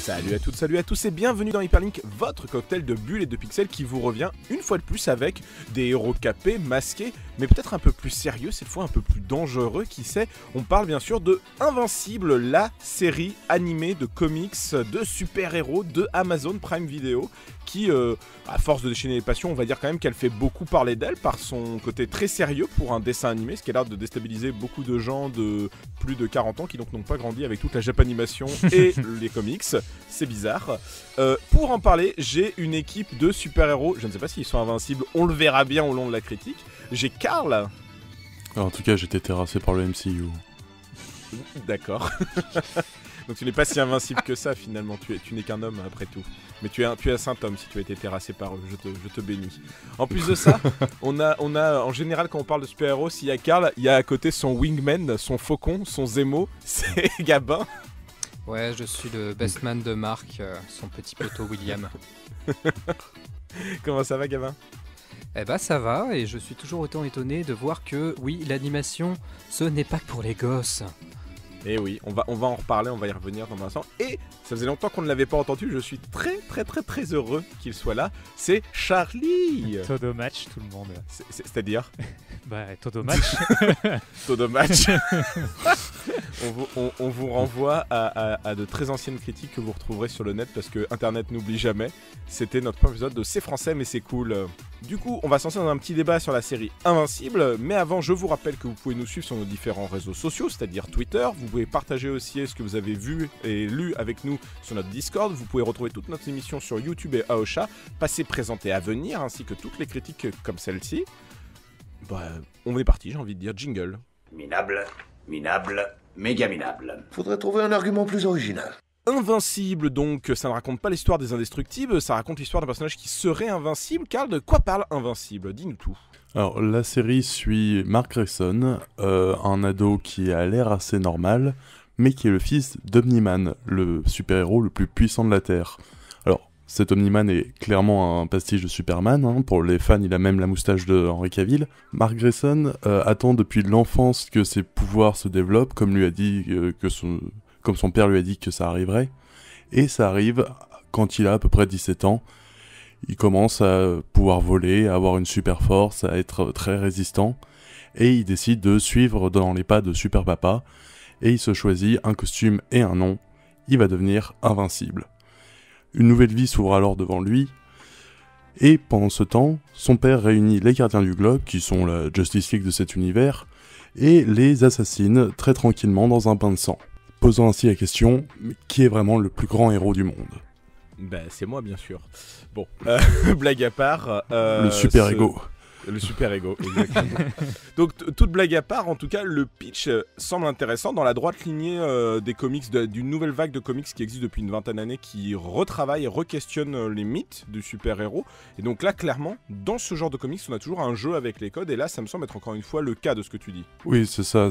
Salut à toutes, salut à tous et bienvenue dans Hyperlink, votre cocktail de bulles et de pixels qui vous revient une fois de plus avec des héros capés, masqués, mais peut-être un peu plus sérieux, cette fois un peu plus dangereux, qui sait. On parle bien sûr de Invincible, la série animée de comics, de super-héros de Amazon Prime Video, qui, à force de déchaîner les passions, on va dire quand même qu'elle fait beaucoup parler d'elle par son côté très sérieux pour un dessin animé, ce qui a l'air de déstabiliser beaucoup de gens de plus de 40 ans qui donc n'ont pas grandi avec toute la Japanimation et les comics. C'est bizarre. Pour en parler, j'ai une équipe de super-héros. Je ne sais pas s'ils sont invincibles, on le verra bien au long de la critique. J'ai Karl. Alors, en tout cas, j'étais terrassé par le MCU. D'accord. Donc tu n'es pas si invincible que ça finalement, tu n'es qu'un homme après tout. Mais tu es un saint homme si tu as été terrassé par eux, je te bénis. En plus de ça, on a en général quand on parle de super-héros, s'il y a Karl, il y a à côté son wingman, son faucon, son Zemo, c'est Gabin. Ouais, je suis le best man de Marc, son petit poteau William. Comment ça va Gabin ? Eh bah ça va, et je suis toujours autant étonné de voir que, oui, l'animation, ce n'est pas que pour les gosses. Et oui, on va en reparler, on va y revenir dans un instant. Et ça faisait longtemps qu'on ne l'avait pas entendu, je suis très heureux qu'il soit là. C'est Charlie. Todo match, tout le monde. C'est-à-dire Bah, todo match. Todo match. on vous renvoie à de très anciennes critiques que vous retrouverez sur le net parce que Internet n'oublie jamais. C'était notre premier épisode de C'est français mais c'est cool. Du coup, on va se lancer dans un petit débat sur la série Invincible. Mais avant, je vous rappelle que vous pouvez nous suivre sur nos différents réseaux sociaux, c'est-à-dire Twitter. Vous pouvez partager aussi ce que vous avez vu et lu avec nous sur notre Discord. Vous pouvez retrouver toutes nos émissions sur YouTube et Aosha, passées, présentées à venir, ainsi que toutes les critiques comme celle-ci. Bah, on est parti, j'ai envie de dire jingle. Minable, méga minable. Faudrait trouver un argument plus original. Invincible, donc, ça ne raconte pas l'histoire des Indestructibles, ça raconte l'histoire d'un personnage qui serait invincible. Karl, de quoi parle Invincible ? Dis-nous tout. Alors, la série suit Mark Grayson, un ado qui a l'air assez normal, mais qui est le fils d'Omni-Man, le super-héros le plus puissant de la Terre. Alors, cet Omni-Man est clairement un pastiche de Superman, hein. Pour les fans, il a même la moustache de Henry Cavill. Mark Grayson attend depuis l'enfance que ses pouvoirs se développent, comme lui a dit comme son père lui a dit que ça arriverait, et ça arrive quand il a à peu près 17 ans. Il commence à pouvoir voler, à avoir une super force, à être très résistant, et il décide de suivre dans les pas de Super Papa, et il se choisit un costume et un nom. Il va devenir invincible. Une nouvelle vie s'ouvre alors devant lui, et pendant ce temps, son père réunit les gardiens du globe, qui sont la Justice League de cet univers, et les assassine très tranquillement dans un bain de sang, posant ainsi la question, qui est vraiment le plus grand héros du monde ? Ben, c'est moi, bien sûr. Bon, blague à part... le super-ego. Le super-ego, exactement. Donc, toute blague à part, en tout cas, le pitch semble intéressant dans la droite lignée des comics, d'une nouvelle vague de comics qui existe depuis une vingtaine d'années, qui retravaille et re-questionne les mythes du super-héros. Et donc là, clairement, dans ce genre de comics, on a toujours un jeu avec les codes, et là, ça me semble être encore une fois le cas de ce que tu dis. Oui, c'est ça.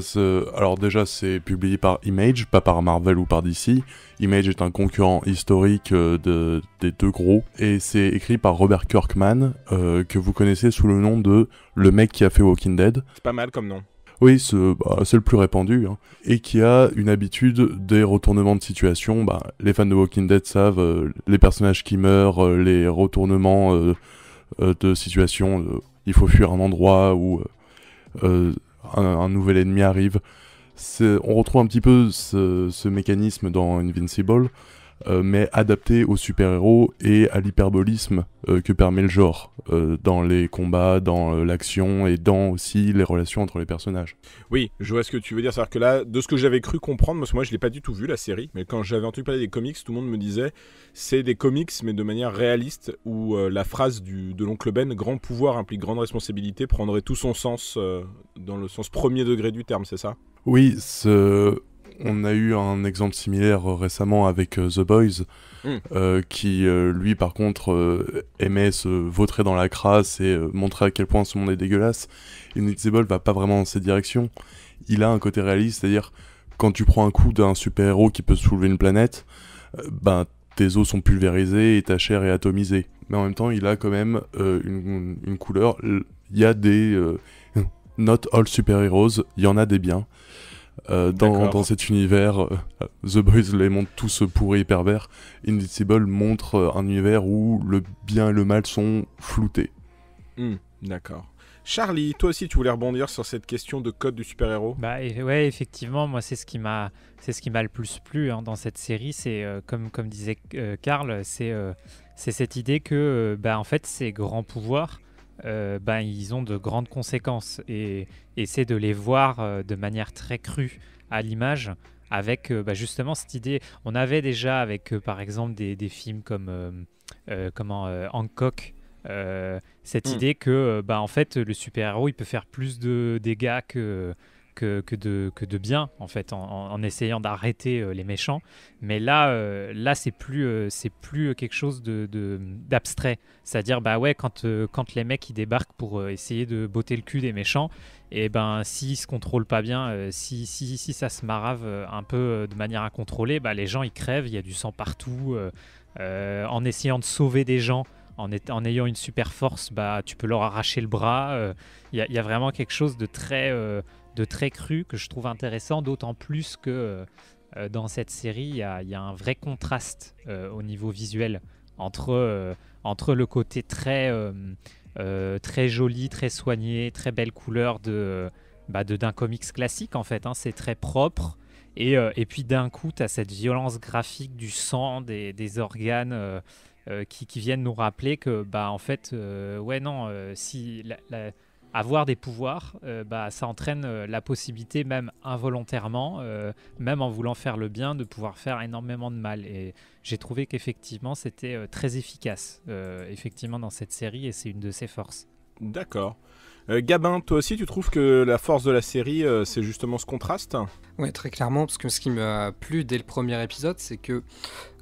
Alors déjà, c'est publié par Image, pas par Marvel ou par DC. Image est un concurrent historique des deux gros, et c'est écrit par Robert Kirkman, que vous connaissez sous le nom de le mec qui a fait Walking Dead. C'est pas mal comme nom. Oui, c'est le plus répandu, hein. Et qui a une habitude des retournements de situation. Les fans de Walking Dead savent, les personnages qui meurent, les retournements de situation, il faut fuir un endroit où un nouvel ennemi arrive. On retrouve un petit peu ce mécanisme dans Invincible, mais adapté aux super-héros et à l'hyperbolisme que permet le genre, dans les combats, dans l'action et dans aussi les relations entre les personnages. Oui, je vois ce que tu veux dire, c'est-à-dire que là, de ce que j'avais cru comprendre, parce que moi je l'ai pas du tout vu la série, mais quand j'avais entendu parler des comics, tout le monde me disait c'est des comics mais de manière réaliste, où la phrase de l'oncle Ben, grand pouvoir implique grande responsabilité, prendrait tout son sens dans le sens premier degré du terme, c'est ça ? Oui, on a eu un exemple similaire récemment avec The Boys, qui lui par contre aimait se vautrer dans la crasse et montrer à quel point ce monde est dégueulasse. Invincible va pas vraiment dans cette direction. Il a un côté réaliste, c'est-à-dire quand tu prends un coup d'un super-héros qui peut soulever une planète, tes os sont pulvérisés et ta chair est atomisée. Mais en même temps, il a quand même une couleur. Il y a des not all super-heroes, il y en a des biens. Dans cet univers, The Boys les montre tous pourris et pervers. Invincible montre un univers où le bien et le mal sont floutés. D'accord. Charlie, toi aussi tu voulais rebondir sur cette question de code du super-héros? Ouais, effectivement, moi c'est ce qui m'a le plus plu dans cette série. C'est comme disait Karl, c'est cette idée que en fait ces grands pouvoirs, ils ont de grandes conséquences et c'est de les voir de manière très crue à l'image. Avec justement cette idée, on avait déjà avec par exemple des films comme Hancock. Cette idée que en fait le super-héros il peut faire plus de dégâts que de bien en fait en essayant d'arrêter les méchants, mais là c'est plus quelque chose d'abstrait, c'est-à-dire quand les mecs ils débarquent pour essayer de botter le cul des méchants, et s'ils se contrôlent pas bien, si ça se marave un peu de manière incontrôlée, les gens ils crèvent, il y a du sang partout, en essayant de sauver des gens. En ayant une super force, tu peux leur arracher le bras. Y a vraiment quelque chose de très cru que je trouve intéressant, d'autant plus que dans cette série, il y a un vrai contraste au niveau visuel entre le côté très joli, très soigné, très belle couleur d'un comics classique en fait. C'est très propre. Et puis d'un coup, tu as cette violence graphique du sang, des organes... qui viennent nous rappeler que en fait si avoir des pouvoirs ça entraîne la possibilité, même involontairement, même en voulant faire le bien, de pouvoir faire énormément de mal. Et j'ai trouvé qu'effectivement c'était très efficace effectivement dans cette série, et c'est une de ses forces. D'accord. Gabin, toi aussi tu trouves que la force de la série c'est justement ce contraste? Ouais, très clairement, parce que ce qui m'a plu dès le premier épisode, c'est que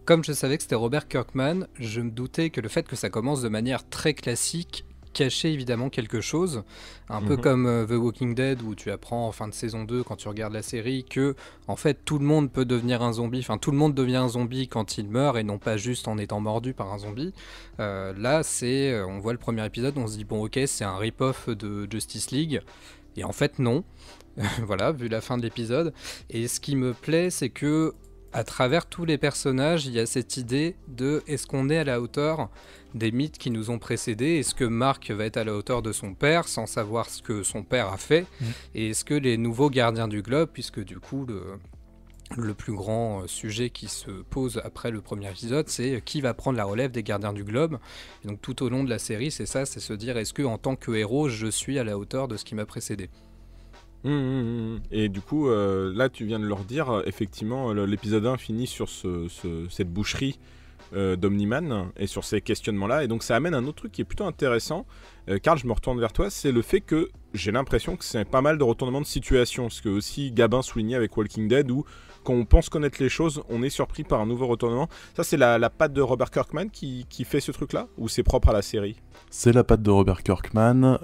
comme je savais que c'était Robert Kirkman, je me doutais que le fait que ça commence de manière très classique cachait évidemment quelque chose. Un peu comme The Walking Dead, où tu apprends en fin de saison 2, quand tu regardes la série, que en fait tout le monde peut devenir un zombie. Enfin, tout le monde devient un zombie quand il meurt, et non pas juste en étant mordu par un zombie. Là, on voit le premier épisode, on se dit bon ok, c'est un rip-off de Justice League. Et en fait non. Voilà, vu la fin de l'épisode. Et ce qui me plaît, c'est que à travers tous les personnages, il y a cette idée de est-ce qu'on est à la hauteur des mythes qui nous ont précédés? Est-ce que Mark va être à la hauteur de son père sans savoir ce que son père a fait? Et est-ce que les nouveaux gardiens du globe, puisque du coup le plus grand sujet qui se pose après le premier épisode, c'est qui va prendre la relève des gardiens du globe? Et donc tout au long de la série, c'est se dire est-ce que en tant que héros, je suis à la hauteur de ce qui m'a précédé? Et du coup, là tu viens de leur dire, effectivement, l'épisode 1 finit sur cette boucherie d'Omni-Man et sur ces questionnements-là, et donc ça amène un autre truc qui est plutôt intéressant. Karl, je me retourne vers toi, c'est le fait que j'ai l'impression que c'est pas mal de retournements de situation, ce que aussi Gabin soulignait avec Walking Dead, où quand on pense connaître les choses, on est surpris par un nouveau retournement. Ça, c'est la patte de Robert Kirkman qui fait ce truc-là, ou c'est propre à la série? C'est la patte de Robert Kirkman.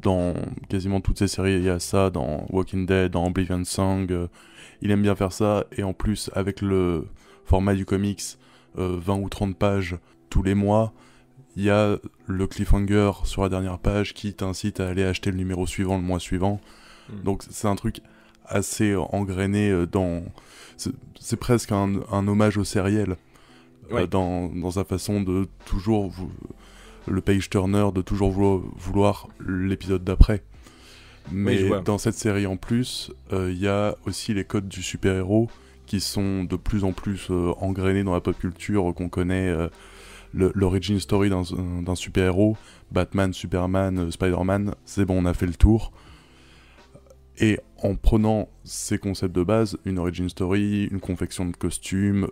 Dans quasiment toutes ses séries, il y a ça. Dans Walking Dead, dans Oblivion Song, il aime bien faire ça. Et en plus, avec le format du comics, 20 ou 30 pages tous les mois, il y a le cliffhanger sur la dernière page qui t'incite à aller acheter le numéro suivant le mois suivant. Donc c'est un truc assez engrainé dans... C'est presque un hommage au sériel. Ouais. Dans sa façon de toujours... le page turner, de toujours vouloir l'épisode d'après. Mais dans cette série en plus, il y a aussi les codes du super-héros qui sont de plus en plus engrainés dans la pop culture, qu'on connaît l'origin story d'un super-héros, Batman, Superman, Spider-Man, c'est bon, on a fait le tour. Et en prenant ces concepts de base, une origin story, une confection de costumes,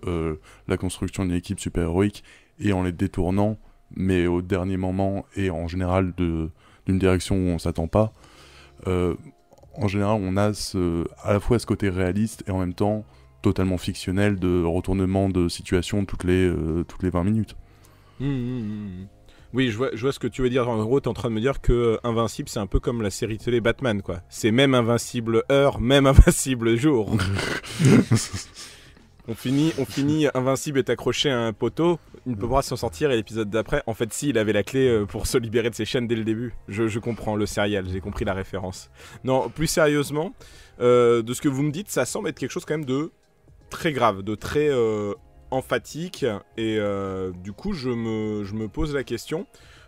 la construction d'une équipe super-héroïque, et en les détournant, mais au dernier moment, et en général d'une direction où on s'attend pas, en général on a à la fois ce côté réaliste et en même temps totalement fictionnel de retournement de situation toutes les 20 minutes. Oui, je vois ce que tu veux dire. En gros, t'es en train de me dire que Invincible, c'est un peu comme la série télé Batman, quoi. C'est même invincible heure, même invincible jour. On finit invincible est accroché à un poteau, il ne peut pas s'en sortir et l'épisode d'après, en fait si, il avait la clé pour se libérer de ses chaînes dès le début. Je comprends le serial, j'ai compris la référence. Non, plus sérieusement, de ce que vous me dites, ça semble être quelque chose quand même de très grave, de très emphatique et du coup je me pose la question,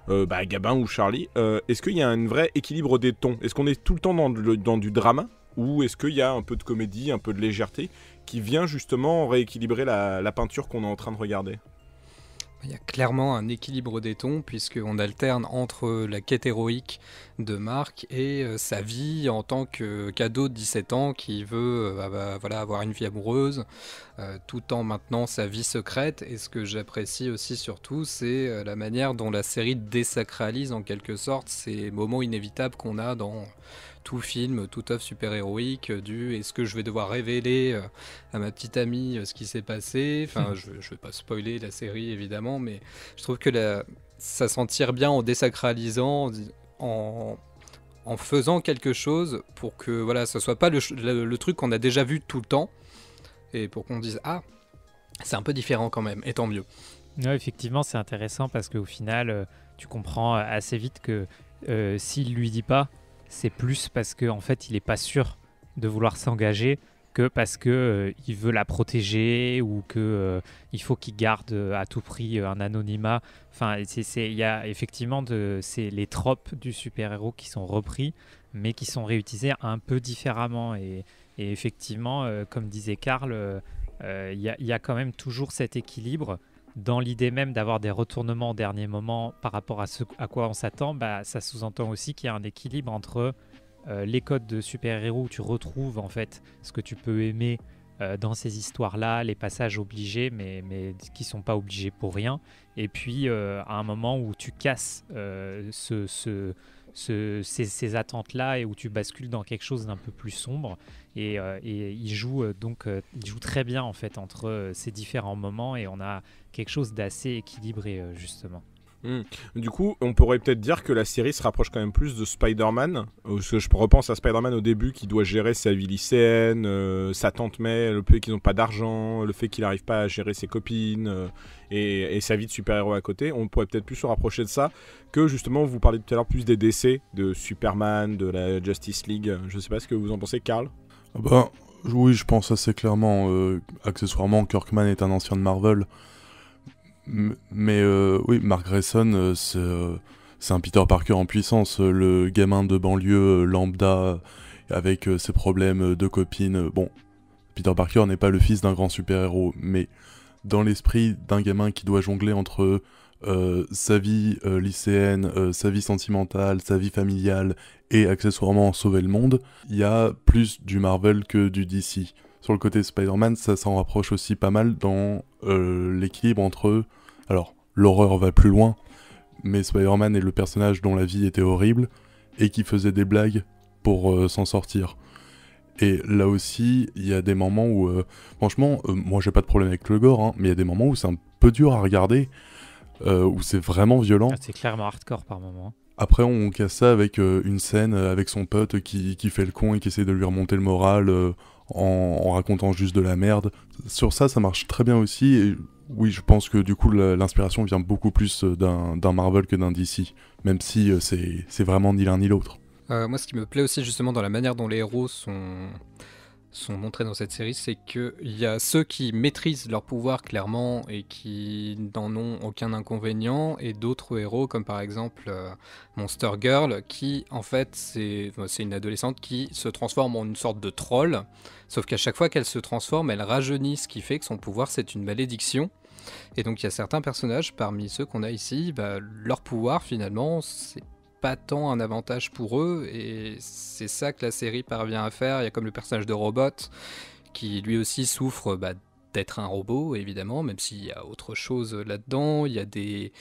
Gabin ou Charlie, est-ce qu'il y a un vrai équilibre des tons? Est-ce qu'on est tout le temps dans du drama? Ou est-ce qu'il y a un peu de comédie, un peu de légèreté qui vient justement rééquilibrer la peinture qu'on est en train de regarder? Il y a clairement un équilibre des tons, puisqu'on alterne entre la quête héroïque de Marc et sa vie en tant qu'ado de 17 ans qui veut avoir une vie amoureuse, tout en maintenant sa vie secrète. Et ce que j'apprécie aussi surtout, c'est la manière dont la série désacralise en quelque sorte ces moments inévitables qu'on a dans tout film, toute œuvre super-héroïque, est-ce que je vais devoir révéler à ma petite amie ce qui s'est passé. Enfin, je vais pas spoiler la série évidemment, mais je trouve que ça s'en tire bien en désacralisant, en faisant quelque chose pour que voilà, ça soit pas le truc qu'on a déjà vu tout le temps, et pour qu'on dise ah, c'est un peu différent quand même, et tant mieux. Ouais, effectivement, c'est intéressant parce qu'au final, tu comprends assez vite que s'il lui dit pas, c'est plus parce qu'en fait, il n'est pas sûr de vouloir s'engager que parce qu'il il veut la protéger ou qu'il faut qu'il garde à tout prix un anonymat. Enfin, il y a effectivement c'est les tropes du super-héros qui sont repris, mais qui sont réutilisés un peu différemment. Et effectivement, comme disait Karl, il y a quand même toujours cet équilibre. Dans l'idée même d'avoir des retournements au dernier moment par rapport à ce à quoi on s'attend, ça sous-entend aussi qu'il y a un équilibre entre les codes de super-héros où tu retrouves en fait ce que tu peux aimer dans ces histoires-là, les passages obligés mais qui sont pas obligés pour rien, et puis à un moment où tu casses ces attentes-là et où tu bascules dans quelque chose d'un peu plus sombre, et il joue très bien en fait entre ces différents moments, et on a quelque chose d'assez équilibré justement. Du coup, on pourrait peut-être dire que la série se rapproche quand même plus de Spider-Man, parce que je repense à Spider-Man au début qui doit gérer sa vie lycéenne, sa tante May, le fait qu'ils n'ont pas d'argent, le fait qu'il n'arrive pas à gérer ses copines et sa vie de super-héros à côté. On pourrait peut-être plus se rapprocher de ça que justement, vous parlez tout à l'heure plus des décès de Superman, de la Justice League. Je sais pas ce que vous en pensez, Karl. Oui, je pense assez clairement. Accessoirement, Kirkman est un ancien de Marvel. Mais oui, Mark Grayson, c'est un Peter Parker en puissance, le gamin de banlieue lambda avec ses problèmes de copine. Bon, Peter Parker n'est pas le fils d'un grand super-héros, mais dans l'esprit d'un gamin qui doit jongler entre sa vie lycéenne, sa vie sentimentale, sa vie familiale et accessoirement sauver le monde, il y a plus du Marvel que du DC. Sur le côté Spider-Man, ça s'en rapproche aussi pas mal dans l'équilibre entre eux. Alors, l'horreur va plus loin, mais Spider-Man est le personnage dont la vie était horrible et qui faisait des blagues pour s'en sortir. Et là aussi, il y a des moments où, franchement, moi j'ai pas de problème avec le gore, hein, mais il y a des moments où c'est un peu dur à regarder, où c'est vraiment violent. C'est clairement hardcore par moment. Après, on casse ça avec une scène avec son pote qui fait le con et qui essaie de lui remonter le moral en racontant juste de la merde. Sur ça, ça marche très bien aussi. Et oui, je pense que du coup, l'inspiration vient beaucoup plus d'un Marvel que d'un DC, même si c'est vraiment ni l'un ni l'autre. Moi, ce qui me plaît aussi justement dans la manière dont les héros sont montrés dans cette série, c'est qu'il y a ceux qui maîtrisent leur pouvoir clairement et qui n'en ont aucun inconvénient, et d'autres héros comme par exemple Monster Girl, qui en fait c'est une adolescente qui se transforme en une sorte de troll, sauf qu'à chaque fois qu'elle se transforme, elle rajeunit, ce qui fait que son pouvoir c'est une malédiction. Et donc il y a certains personnages parmi ceux qu'on a ici, leur pouvoir finalement c'est pas tant un avantage pour eux, et c'est ça que la série parvient à faire. Il y a comme le personnage de Robot qui lui aussi souffre d'être un robot évidemment, même s'il y a autre chose là-dedans. Il y a des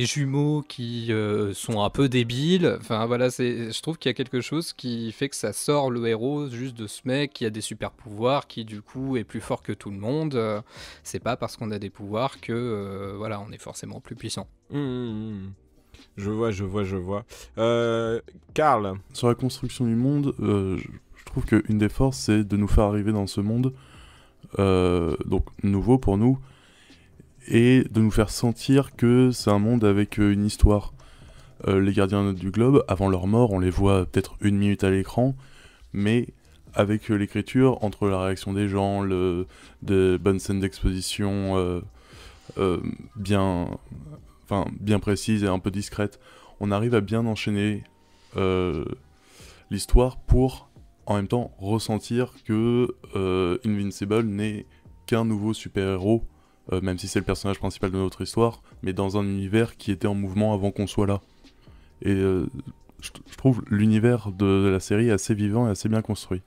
jumeaux qui sont un peu débiles, enfin voilà, je trouve qu'il y a quelque chose qui fait que ça sort le héros juste de ce mec qui a des super pouvoirs, qui du coup est plus fort que tout le monde. C'est pas parce qu'on a des pouvoirs que voilà, on est forcément plus puissant. Je vois. Karl. Sur la construction du monde, je trouve qu'une des forces, c'est de nous faire arriver dans ce monde donc nouveau pour nous, et de nous faire sentir que c'est un monde avec une histoire. Les gardiens du globe, avant leur mort, on les voit peut-être 1 minute à l'écran, mais avec l'écriture, entre la réaction des gens, de bonnes scènes d'exposition bien précises et un peu discrètes, on arrive à bien enchaîner l'histoire pour, en même temps, ressentir que Invincible n'est qu'un nouveau super-héros, même si c'est le personnage principal de notre histoire, mais dans un univers qui était en mouvement avant qu'on soit là. Et je trouve l'univers de la série assez vivant et assez bien construit.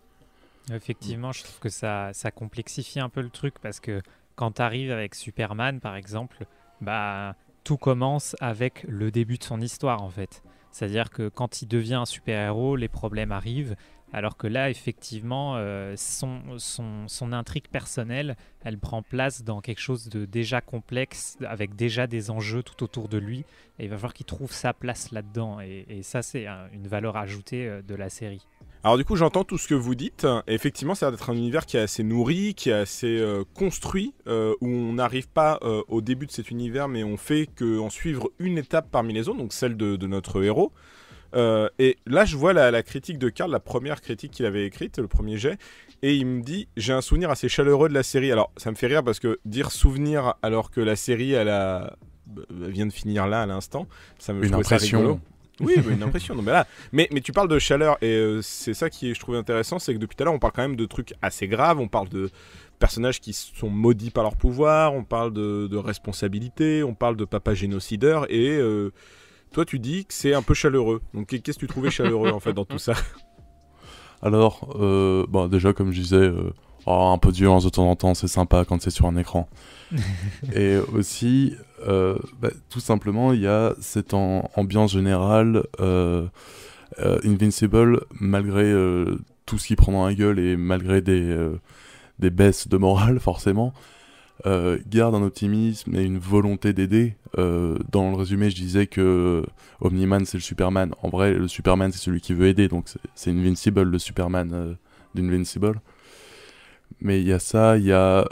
Effectivement, je trouve que ça complexifie un peu le truc parce que quand tu arrives avec Superman, par exemple, bah, tout commence avec le début de son histoire, en fait. C'est-à-dire que quand il devient un super-héros, les problèmes arrivent, alors que là, effectivement, son intrigue personnelle, elle prend place dans quelque chose de déjà complexe, avec déjà des enjeux tout autour de lui, et il va falloir qu'il trouve sa place là-dedans, et ça, c'est une valeur ajoutée de la série. Alors du coup, j'entends tout ce que vous dites. Et effectivement, ça a l'air d'être un univers qui est assez nourri, qui est assez construit, où on n'arrive pas au début de cet univers, mais on fait qu'en suivre une étape parmi les autres, donc celle de notre héros. Et là, je vois la critique de Karl, la première critique qu'il avait écrite, le premier jet, et il me dit « J'ai un souvenir assez chaleureux de la série ». Alors, ça me fait rire parce que dire « souvenir » alors que la série, elle vient de finir là, à l'instant, ça me trouve ça rigolo. Oui, une impression. Non, mais tu parles de chaleur et c'est ça qui je trouve intéressant, c'est que depuis tout à l'heure on parle quand même de trucs assez graves, on parle de personnages qui sont maudits par leur pouvoir, on parle de responsabilité, on parle de papa génocideur et toi tu dis que c'est un peu chaleureux. Donc qu'est-ce que tu trouvais chaleureux en fait dans tout ça? Alors, déjà comme je disais, un peu de violence de temps en temps, c'est sympa quand c'est sur un écran. Et aussi, tout simplement, il y a cette ambiance générale. Invincible, malgré tout ce qu'il prend dans la gueule et malgré des baisses de morale, forcément, garde un optimisme et une volonté d'aider. Dans le résumé, je disais que Omni-Man, c'est le Superman. En vrai, le Superman, c'est celui qui veut aider. Donc, c'est Invincible, le Superman d'Invincible. Mais il y a ça, il y a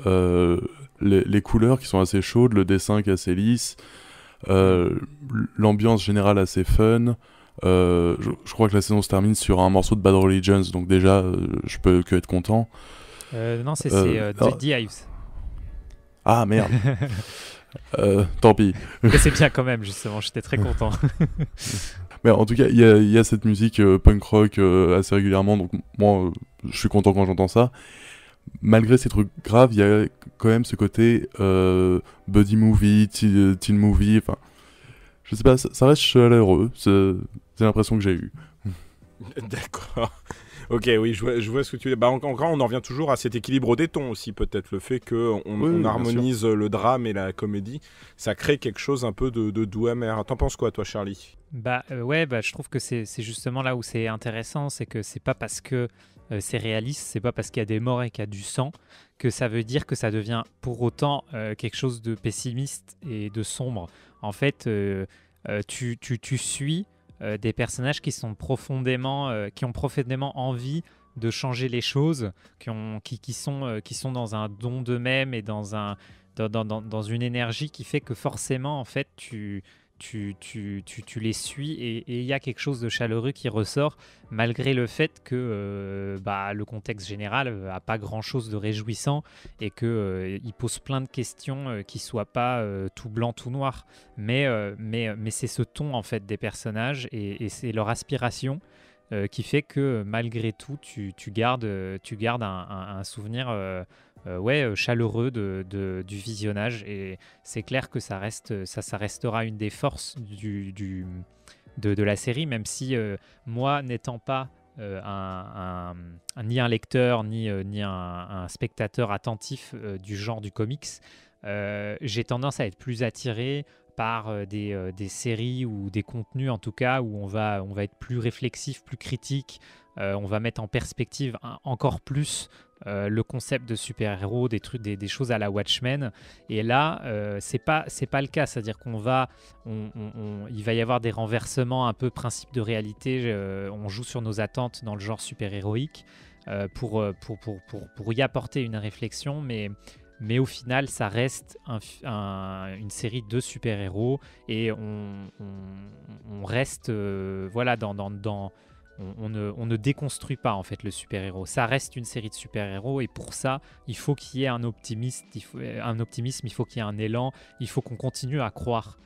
les couleurs qui sont assez chaudes, le dessin qui est assez lisse, l'ambiance générale assez fun. Je crois que la saison se termine sur un morceau de Bad Religions, donc déjà, je peux que être content. Non, c'est The Hives. Ah merde. Tant pis. Mais c'est bien quand même, justement, j'étais très content. Mais en tout cas, il y a cette musique punk rock assez régulièrement, donc moi, je suis content quand j'entends ça. Malgré ces trucs graves, il y a quand même ce côté buddy movie, teen movie, enfin, je sais pas, ça reste chaleureux, c'est l'impression que j'ai eue. D'accord. Ok, oui, je vois ce que tu dis. Encore, on en revient toujours à cet équilibre des tons aussi, peut-être. Le fait qu'on harmonise le drame et la comédie, ça crée quelque chose un peu de doux amer. T'en penses quoi, toi, Charlie? Je trouve que c'est justement là où c'est intéressant, c'est que c'est pas parce que c'est réaliste, c'est pas parce qu'il y a des morts et qu'il y a du sang que ça veut dire que ça devient pour autant quelque chose de pessimiste et de sombre. En fait, tu suis des personnages qui ont profondément envie de changer les choses, qui sont dans un don d'eux-mêmes et dans une énergie qui fait que forcément, en fait, tu les suis et il y a quelque chose de chaleureux qui ressort malgré le fait que le contexte général n'a pas grand chose de réjouissant et qu'il pose plein de questions qui ne soient pas tout blanc tout noir, mais c'est ce ton en fait des personnages et c'est leur aspiration qui fait que malgré tout tu gardes un souvenir chaleureux du visionnage et c'est clair que ça restera une des forces de la série, même si moi n'étant pas ni un lecteur ni un spectateur attentif du genre du comics, j'ai tendance à être plus attiré par des séries ou des contenus en tout cas où on va être plus réflexif, plus critique, on va mettre en perspective encore plus le concept de super-héros, des choses à la Watchmen. Et là, c'est pas le cas. C'est-à-dire il va y avoir des renversements un peu principe de réalité. On joue sur nos attentes dans le genre super-héroïque. pour y apporter une réflexion, mais au final, ça reste une série de super-héros et on reste voilà, on ne déconstruit pas en fait le super-héros. Ça reste une série de super-héros et pour ça, il faut qu'il y ait un optimisme, il faut qu'il y ait un élan, il faut qu'on continue à croire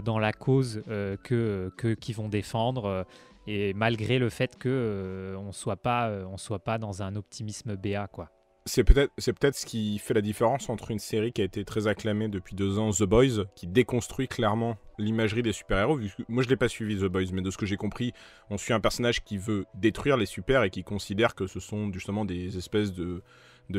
dans la cause qu'ils vont défendre et malgré le fait qu'on soit pas dans un optimisme béat, quoi. C'est peut-être ce qui fait la différence entre une série qui a été très acclamée depuis 2 ans, The Boys, qui déconstruit clairement l'imagerie des super-héros. Moi, je l'ai pas suivi, The Boys, mais de ce que j'ai compris, on suit un personnage qui veut détruire les super et qui considère que ce sont justement des espèces de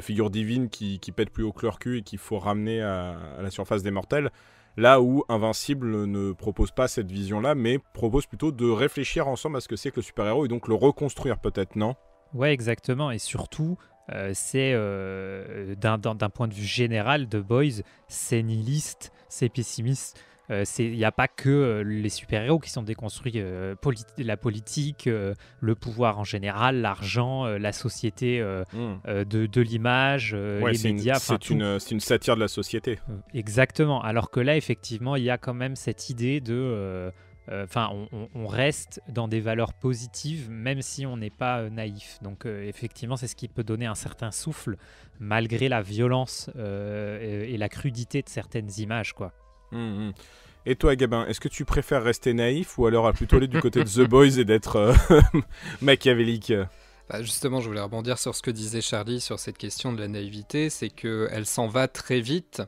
figures divines qui pètent plus haut que leur cul et qu'il faut ramener à la surface des mortels. Là où Invincible ne propose pas cette vision-là, mais propose plutôt de réfléchir ensemble à ce que c'est que le super-héros et donc le reconstruire peut-être, non ? Ouais, exactement, et surtout... c'est d'un point de vue général, The Boys, c'est nihiliste, c'est pessimiste. Il n'y a pas que les super-héros qui sont déconstruits, la politique, le pouvoir en général, l'argent, la société de l'image, les médias. C'est une satire de la société. Exactement, alors que là, effectivement, il y a quand même cette idée de... on reste dans des valeurs positives même si on n'est pas naïf. Donc effectivement, c'est ce qui peut donner un certain souffle malgré la violence et la crudité de certaines images, quoi. Et toi, Gabin, est-ce que tu préfères rester naïf ou alors plutôt aller du côté de The Boys et d'être machiavélique ? Justement, je voulais rebondir sur ce que disait Charlie sur cette question de la naïveté, c'est qu'elle s'en va très vite,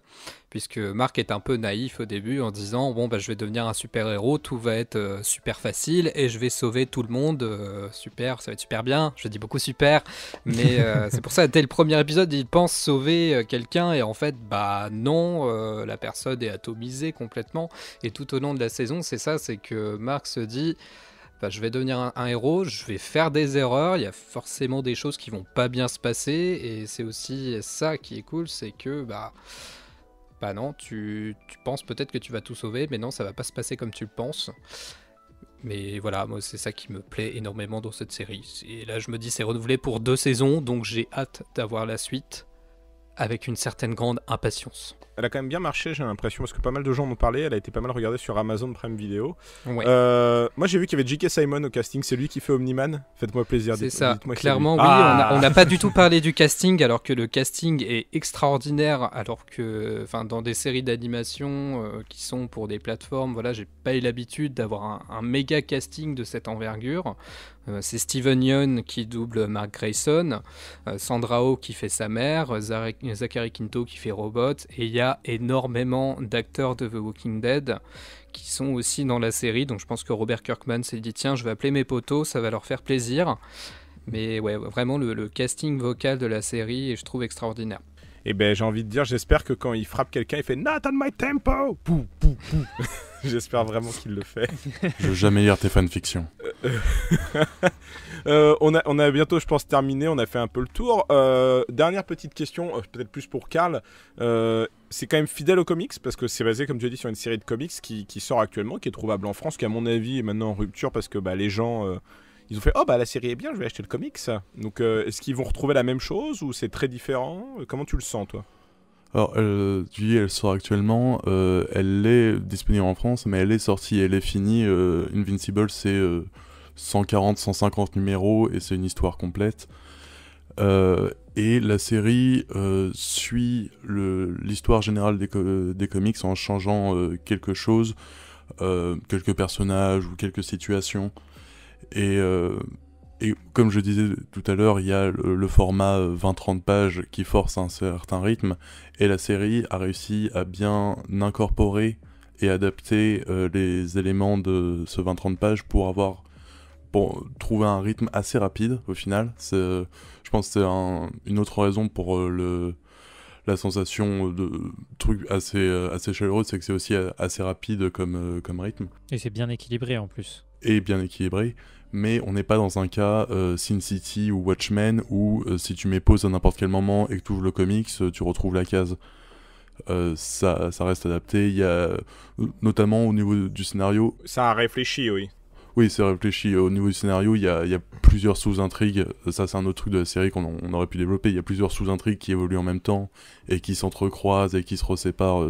puisque Marc est un peu naïf au début en disant « Bon, je vais devenir un super-héros, tout va être super facile et je vais sauver tout le monde, super, ça va être super bien. » Je dis beaucoup super, mais c'est pour ça, dès le premier épisode, il pense sauver quelqu'un et en fait, non, la personne est atomisée complètement. Et tout au long de la saison, c'est ça, c'est que Marc se dit... je vais devenir un héros, je vais faire des erreurs, il y a forcément des choses qui vont pas bien se passer, et c'est aussi ça qui est cool, c'est que non, tu penses peut-être que tu vas tout sauver, mais non, ça va pas se passer comme tu le penses. Mais voilà, moi c'est ça qui me plaît énormément dans cette série. Et là je me dis c'est renouvelé pour 2 saisons, donc j'ai hâte d'avoir la suite avec une certaine grande impatience. Elle a quand même bien marché, j'ai l'impression, parce que pas mal de gens en ont parlé. Elle a été pas mal regardée sur Amazon Prime Video. Ouais. Moi, j'ai vu qu'il y avait J.K. Simon au casting. C'est lui qui fait Omni-Man. Faites-moi plaisir. C'est ça. Dites-moi clairement, oui. On n'a pas du tout parlé du casting, alors que le casting est extraordinaire. Alors que, dans des séries d'animation qui sont pour des plateformes, voilà, j'ai pas eu l'habitude d'avoir un méga casting de cette envergure. C'est Steven Yeun qui double Mark Grayson, Sandra Oh qui fait sa mère, Zachary Quinto qui fait Robot, et il y a énormément d'acteurs de The Walking Dead qui sont aussi dans la série, donc je pense que Robert Kirkman s'est dit tiens, je vais appeler mes potos, ça va leur faire plaisir. Mais ouais, vraiment le casting vocal de la série, je trouve extraordinaire. Et j'ai envie de dire, j'espère que quand il frappe quelqu'un, il fait Not on my tempo. Pou, pou, pou. J'espère vraiment qu'il le fait. Je veux jamais lire tes fanfictions. On a bientôt, je pense, terminé. On a fait un peu le tour. Dernière petite question, peut-être plus pour Karl. C'est quand même fidèle aux comics, parce que c'est basé, comme tu as dit, sur une série de comics qui sort actuellement, qui est trouvable en France, qui à mon avis est maintenant en rupture, parce que les gens... ils ont fait la série est bien, je vais acheter le comics. Donc est-ce qu'ils vont retrouver la même chose ou c'est très différent ? Comment tu le sens, toi ? Alors, tu dis, elle sort actuellement, elle est disponible en France, mais elle est sortie, elle est finie. Invincible, c'est 140-150 numéros et c'est une histoire complète. Et la série suit l'histoire générale des comics en changeant quelque chose, quelques personnages ou quelques situations. Et comme je disais tout à l'heure, il y a le format 20-30 pages qui force un certain rythme, et la série a réussi à bien incorporer et adapter les éléments de ce 20-30 pages pour trouver un rythme assez rapide au final. Je pense que c'est une autre raison pour la sensation de truc assez chaleureux, c'est que c'est aussi assez rapide comme rythme. Et c'est bien équilibré en plus. Et bien équilibré, mais on n'est pas dans un cas Sin City ou Watchmen où si tu mets pause à n'importe quel moment et que tu ouvres le comics, tu retrouves la case. Ça reste adapté, il y a notamment au niveau du scénario. Ça a réfléchi, oui. Oui, c'est réfléchi. Au niveau du scénario, il y a plusieurs sous-intrigues. Ça, c'est un autre truc de la série on aurait pu développer. Il y a plusieurs sous-intrigues qui évoluent en même temps et qui s'entrecroisent et qui se reséparent,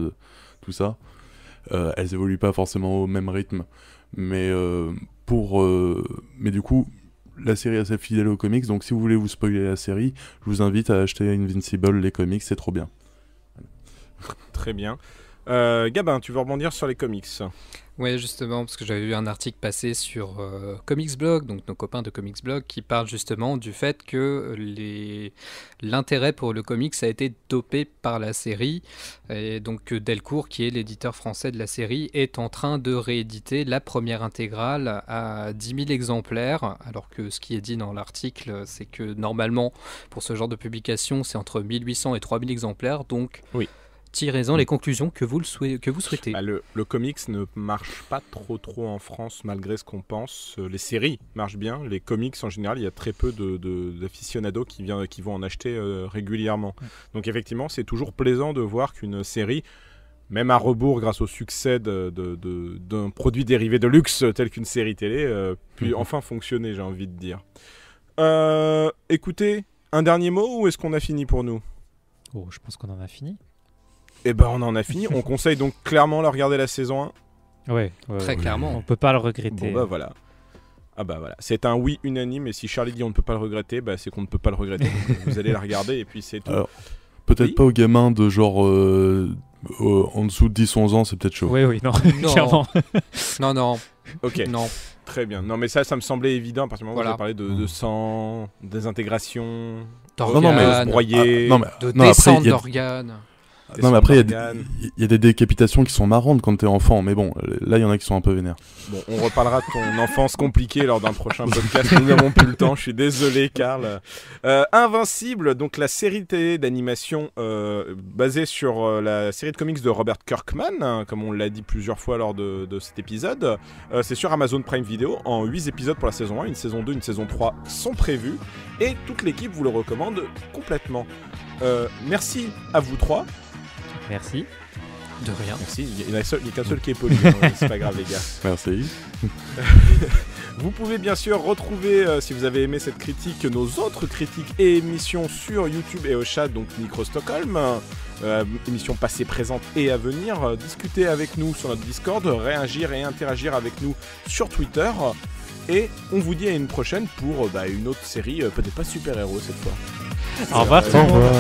tout ça. Elles évoluent pas forcément au même rythme. Mais du coup, la série est assez fidèle aux comics. Donc, si vous voulez vous spoiler la série, je vous invite à acheter Invincible, les comics, c'est trop bien. Très bien. Gabin, tu veux rebondir sur les comics? Ouais, justement, parce que j'avais vu un article passer sur Comics Blog, donc nos copains de Comics Blog, qui parlent justement du fait que l'intérêt pour le comics a été dopé par la série, et donc Delcourt, qui est l'éditeur français de la série, est en train de rééditer la première intégrale à 10 000 exemplaires, alors que ce qui est dit dans l'article, c'est que normalement, pour ce genre de publication, c'est entre 1800 et 3000 exemplaires, donc... Oui. Tirez-en les conclusions que vous souhaitez. Bah, le comics ne marche pas trop en France malgré ce qu'on pense. Les séries marchent bien, les comics en général, il y a très peu d'aficionados qui vont en acheter régulièrement. Donc effectivement, c'est toujours plaisant de voir qu'une série, même à rebours grâce au succès d'un produit dérivé de luxe tel qu'une série télé, puis enfin fonctionner, j'ai envie de dire. Écoutez, un dernier mot ou est-ce qu'on a fini pour nous ? Oh, je pense qu'on en a fini. Eh ben on en a fini, on conseille donc clairement de regarder la saison 1. Ouais, très clairement. On peut pas le regretter. Bon bah voilà. Ah bah voilà, c'est un oui unanime et si Charlie dit on ne peut pas le regretter, bah c'est qu'on ne peut pas le regretter. Donc, vous allez la regarder et puis c'est tout. Alors, peut-être pas aux gamins de genre en dessous de 10-11 ans, c'est peut-être chaud. Oui, non, clairement. Non. Ok. Non. Très bien. Non mais ça me semblait évident à partir du moment où vous avez parlé de sang, désintégration, d'organes, broyer, de descente d'organes. Non mais après il y a des décapitations qui sont marrantes quand t'es enfant, mais bon, là il y en a qui sont un peu vénères. Bon, on reparlera de ton enfance compliquée lors d'un prochain podcast, nous n'avons plus le temps, je suis désolé Karl. Invincible, donc la série télé d'animation basée sur la série de comics de Robert Kirkman, hein, comme on l'a dit plusieurs fois lors de cet épisode. C'est sur Amazon Prime Video, en 8 épisodes pour la saison 1, une saison 2, une saison 3 sont prévus, et toute l'équipe vous le recommande complètement. Merci à vous trois. Merci. De rien. Merci. Il n'y a qu'un seul qui est poli. C'est pas grave, les gars. Merci. Vous pouvez bien sûr retrouver, si vous avez aimé cette critique, nos autres critiques et émissions sur YouTube et au chat, donc Micro Stockholm. Émissions passées, présentes et à venir. Discuter avec nous sur notre Discord, réagir et interagir avec nous sur Twitter. Et on vous dit à une prochaine pour une autre série, peut-être pas super-héros cette fois. Au revoir tout le monde.